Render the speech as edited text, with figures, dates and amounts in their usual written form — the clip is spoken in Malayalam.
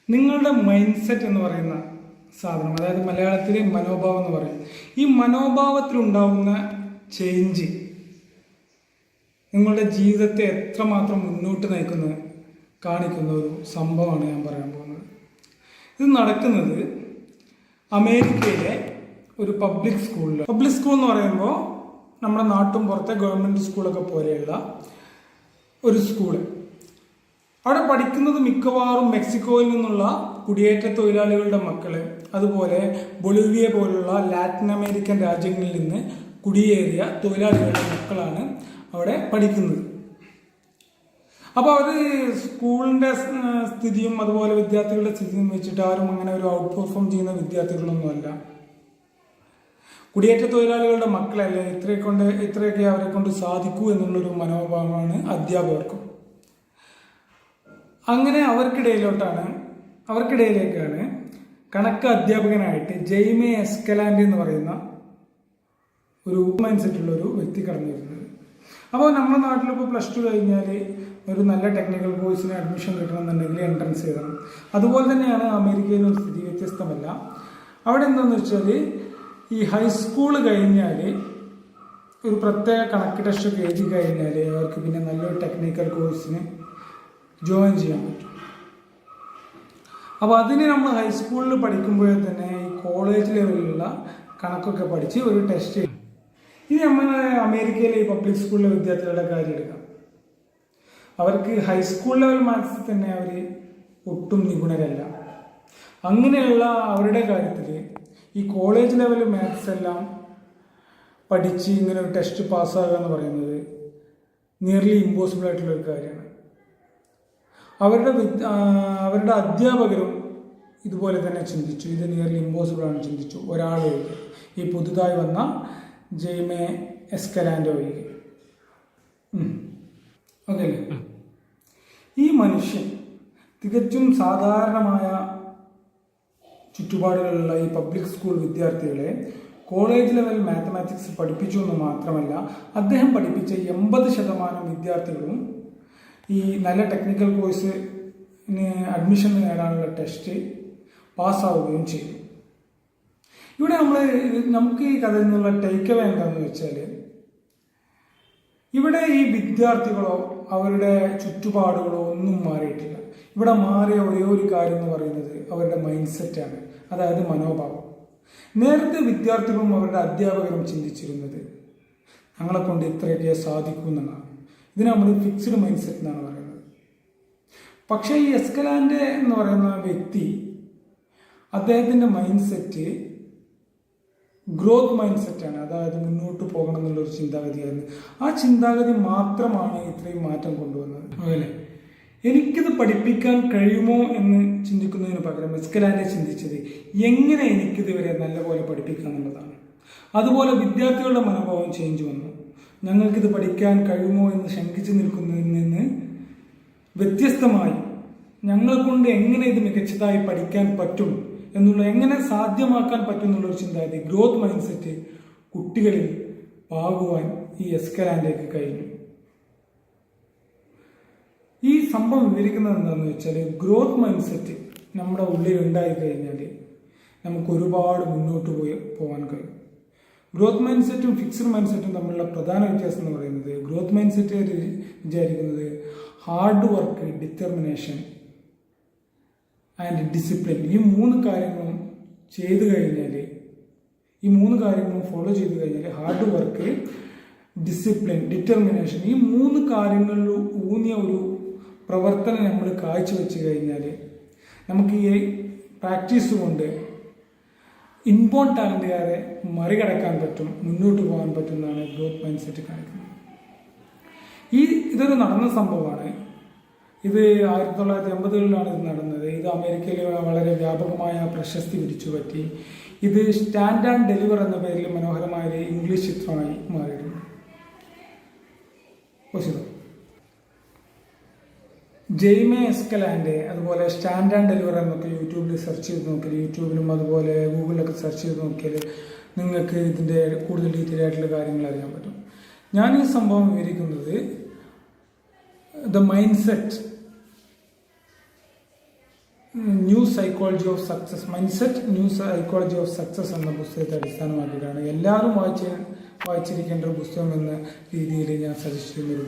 നിങ്ങളുടെ മൈൻഡ് സെറ്റ് എന്ന് പറയുന്ന സാധനം, അതായത് മലയാളത്തിൽ മനോഭാവം എന്ന് പറയും, ഈ മനോഭാവത്തിലുണ്ടാവുന്ന ചേഞ്ച് നിങ്ങളുടെ ജീവിതത്തെ എത്രമാത്രം മുന്നോട്ട് നയിക്കുന്നത് കാണിക്കുന്ന ഒരു സംഭവമാണ് ഞാൻ പറയാൻ പോകുന്നത്. ഇത് നടക്കുന്നത് അമേരിക്കയിലെ ഒരു പബ്ലിക് സ്കൂളിൽ. പബ്ലിക് സ്കൂൾ എന്ന് പറയുമ്പോൾ നമ്മുടെ നാട്ടും പുറത്തെ ഗവൺമെൻറ് സ്കൂളൊക്കെ പോലെയുള്ള ഒരു സ്കൂള്. അവിടെ പഠിക്കുന്നത് മിക്കവാറും മെക്സിക്കോയിൽ നിന്നുള്ള കുടിയേറ്റ തൊഴിലാളികളുടെ മക്കള്, അതുപോലെ ബൊളീവിയ പോലുള്ള ലാറ്റിൻ അമേരിക്കൻ രാജ്യങ്ങളിൽ നിന്ന് കുടിയേറിയ തൊഴിലാളികളുടെ മക്കളാണ് അവിടെ പഠിക്കുന്നത്. അപ്പോൾ അവർ സ്കൂളിൻ്റെ സ്ഥിതിയും അതുപോലെ വിദ്യാർത്ഥികളുടെ സ്ഥിതിയും വെച്ചിട്ട് ആരും അങ്ങനെ ഒരു ഔട്ട് പെർഫോം ചെയ്യുന്ന വിദ്യാർത്ഥികളൊന്നുമല്ല. കുടിയേറ്റ തൊഴിലാളികളുടെ മക്കളല്ലേ, ഇത്രയൊക്കെ അവരെ കൊണ്ട് സാധിക്കൂ എന്നുള്ളൊരു മനോഭാവമാണ് അധ്യാപകർക്കും. അങ്ങനെ അവർക്കിടയിലേക്കാണ് കണക്ക് അധ്യാപകനായിട്ട് ജെയ്മെ എസ്കലാൻഡി എന്ന് പറയുന്ന ഒരു മൈൻഡ് സെറ്റുള്ള ഒരു വ്യക്തി കടന്നു വരുന്നത്. അപ്പോൾ നമ്മുടെ നാട്ടിലിപ്പോൾ +2 കഴിഞ്ഞാൽ ഒരു നല്ല ടെക്നിക്കൽ കോഴ്സിന് അഡ്മിഷൻ കിട്ടണമെന്നുണ്ടെങ്കിൽ എൻട്രൻസ് എഴുതണം. അതുപോലെ തന്നെയാണ് അമേരിക്കയിലെ ഒരു സ്ഥിതി, വ്യത്യസ്തമല്ല. അവിടെ എന്താണെന്ന് വെച്ചാൽ ഈ ഹൈസ്കൂൾ കഴിഞ്ഞാൽ ഒരു പ്രത്യേക കണക്ക് ടെസ്റ്റൊക്കെ എഴുതി കഴിഞ്ഞാൽ അവർക്ക് പിന്നെ നല്ലൊരു ടെക്നിക്കൽ കോഴ്സിന് ജോയിൻ ചെയ്യാൻ പറ്റും. അപ്പോൾ അതിന് നമ്മൾ ഹൈസ്കൂളിൽ പഠിക്കുമ്പോഴേ തന്നെ ഈ കോളേജ് ലെവലിലുള്ള കണക്കൊക്കെ പഠിച്ച് ഒരു ടെസ്റ്റ് ചെയ്യും. ഇനി നമ്മൾ അമേരിക്കയിലെ ഈ പബ്ലിക് സ്കൂളിലെ വിദ്യാർത്ഥികളുടെ കാര്യം എടുക്കാം. അവർക്ക് ഹൈസ്കൂൾ ലെവൽ മാത്സിൽ തന്നെ അവർ ഒട്ടും നിപുണരല്ല. അങ്ങനെയുള്ള അവരുടെ കാര്യത്തിൽ ഈ കോളേജ് ലെവൽ മാത്സ് എല്ലാം പഠിച്ച് ഇങ്ങനെ ഒരു ടെസ്റ്റ് പാസ്സാകുക എന്ന് പറയുന്നത് നിയർലി ഇമ്പോസിബിൾ ആയിട്ടുള്ളൊരു കാര്യമാണ്. അവരുടെ അധ്യാപകരും ഇതുപോലെ തന്നെ ചിന്തിച്ചു, ഇത് നിയർലി ഇമ്പോസിബിൾ ആണ് ചിന്തിച്ചു. ഒരാൾ ഈ പുതുതായി വന്ന ജെയ്മെ എസ്കലാൻഡി ഒഴികെ. ഓക്കെ അല്ലേ? ഈ മനുഷ്യൻ തികച്ചും സാധാരണമായ ചുറ്റുപാടുകളുള്ള ഈ പബ്ലിക് സ്കൂൾ വിദ്യാർത്ഥികളെ കോളേജ് ലെവൽ മാത്തമാറ്റിക്സ് പഠിപ്പിച്ചു എന്ന് മാത്രമല്ല, അദ്ദേഹം പഠിപ്പിച്ച 80% വിദ്യാർത്ഥികളും ഈ നല്ല ടെക്നിക്കൽ കോഴ്സിന് അഡ്മിഷൻ നേടാനുള്ള ടെസ്റ്റ് പാസ്സാവുകയും ചെയ്തു. ഇവിടെ നമുക്ക് ഈ കഥയിൽ നിന്നുള്ള ടേക്ക് അവേ എന്താണെന്ന് വെച്ചാൽ, ഇവിടെ ഈ വിദ്യാർത്ഥികളോ അവരുടെ ചുറ്റുപാടുകളോ ഒന്നും മാറിയിട്ടില്ല. ഇവിടെ മാറിയ ഒരേ ഒരു കാര്യം എന്ന് പറയുന്നത് അവരുടെ മൈൻഡ് സെറ്റാണ്, അതായത് മനോഭാവം. നേരത്തെ വിദ്യാർത്ഥികളും അവരുടെ അധ്യാപകരും ചിന്തിച്ചിരുന്നത് ഞങ്ങളെ കൊണ്ട് ഇത്രയൊക്കെ സാധിക്കും എന്നാണ്. ഇതിന് നമ്മൾ ഫിക്സ്ഡ് മൈൻഡ് സെറ്റ് എന്നാണ് പറയുന്നത്. പക്ഷേ ഈ എസ്കലാൻഡെ എന്ന് പറയുന്ന വ്യക്തി, അദ്ദേഹത്തിൻ്റെ മൈൻഡ് സെറ്റ് ഗ്രോത്ത് മൈൻഡ് സെറ്റാണ്, അതായത് മുന്നോട്ട് പോകണം എന്നുള്ളൊരു ചിന്താഗതിയായിരുന്നു. ആ ചിന്താഗതി മാത്രമാണ് ഇത്രയും മാറ്റം കൊണ്ടുവന്നത്. അതല്ലേ, എനിക്കിത് പഠിപ്പിക്കാൻ കഴിയുമോ എന്ന് ചിന്തിക്കുന്നതിന് പകരം എസ്കലാൻഡെ ചിന്തിച്ചത് എങ്ങനെ എനിക്കിത് ഇവരെ നല്ലപോലെ പഠിപ്പിക്കാം എന്നുള്ളതാണ്. അതുപോലെ വിദ്യാർത്ഥികളുടെ മനോഭാവം ചേഞ്ച് വന്നു. ഞങ്ങൾക്കിത് പഠിക്കാൻ കഴിയുമോ എന്ന് ശങ്കിച്ചു നിൽക്കുന്നതിൽ നിന്ന് വ്യത്യസ്തമായി ഞങ്ങളെ കൊണ്ട് എങ്ങനെ ഇത് മികച്ചതായി പഠിക്കാൻ പറ്റും എന്നുള്ള, എങ്ങനെ സാധ്യമാക്കാൻ പറ്റും എന്നുള്ളൊരു ചിന്താഗതി, ഗ്രോത്ത് മൈൻഡ് സെറ്റ് കുട്ടികളിൽ പാകുവാൻ ഈ എസ്കലാൻഡേക്ക് കഴിഞ്ഞു. ഈ സംഭവം വിവരിക്കുന്നത് എന്താണെന്ന് വെച്ചാൽ, ഗ്രോത്ത് മൈൻഡ് സെറ്റ് നമ്മുടെ ഉള്ളിൽ ഉണ്ടായി കഴിഞ്ഞാൽ നമുക്ക് ഒരുപാട് മുന്നോട്ട് പോകാൻ കഴിയും. ഗ്രോത്ത് മൈൻഡ് സെറ്റും ഫിക്സ്ഡ് മൈൻഡ് സെറ്റും തമ്മിലുള്ള പ്രധാന വ്യത്യാസം എന്ന് പറയുന്നത്, ഗ്രോത്ത് മൈൻഡ് സെറ്റ് വിചാരിക്കുന്നത് hard work, determination and discipline, ഈ 3 കാര്യങ്ങളും ചെയ്തു കഴിഞ്ഞാൽ, ഈ 3 കാര്യങ്ങളും ഫോളോ ചെയ്ത് കഴിഞ്ഞാൽ, ഹാർഡ് വർക്ക്, ഡിസിപ്ലിൻ, ഡിറ്റർമിനേഷൻ, ഈ 3 കാര്യങ്ങളിൽ ഊന്നിയ ഒരു പ്രവർത്തനം നമ്മൾ കാഴ്ചവെച്ച് കഴിഞ്ഞാൽ നമുക്ക് ഈ പ്രാക്ടീസ് കൊണ്ട് ഇൻബോൺ ടാലൻറ്റുകാരെ മറികടക്കാൻ പറ്റും, മുന്നോട്ട് പോകാൻ പറ്റും എന്നാണ് ഗ്രോത്ത് മൈൻഡ് സെറ്റ് കാണിക്കുന്നത്. ഇതൊരു നടന്ന സംഭവമാണ്. ഇത് 1980-കളിലാണ് ഇത് നടന്നത്. ഇത് അമേരിക്കയിൽ വളരെ വ്യാപകമായ പ്രശസ്തി പിടിച്ചു പറ്റി. ഇത് സ്റ്റാൻഡ് ആൻഡ് ഡെലിവർ എന്ന പേരിൽ മനോഹരമായ ഇംഗ്ലീഷ് ചിത്രമായി മാറിയിരുന്നു. ജെയ്മെ എസ്കലാൻഡെ, അതുപോലെ സ്റ്റാൻഡ് ആൻഡ് ഡെലിവർ എന്നൊക്കെ യൂട്യൂബിൽ സെർച്ച് ചെയ്ത് നോക്കിയാൽ, യൂട്യൂബിലും അതുപോലെ ഗൂഗിളിലൊക്കെ സെർച്ച് ചെയ്ത് നോക്കിയാൽ നിങ്ങൾക്ക് ഇതിൻ്റെ കൂടുതൽ ഡീറ്റെയിൽ ആയിട്ടുള്ള കാര്യങ്ങൾ അറിയാൻ പറ്റും. ഞാൻ ഈ സംഭവം വിവരിക്കുന്നത് the mind set new psychology of success, mind set new psychology of success എന്ന പുസ്തകത്തെ അടിസ്ഥാനമാക്കിയിട്ടാണ് എല്ലാവരും വായിച്ചിരിക്കേണ്ട ഒരു പുസ്തകം എന്ന രീതിയിൽ ഞാൻ സജസ്റ്റ് ചെയ്യുന്നത്.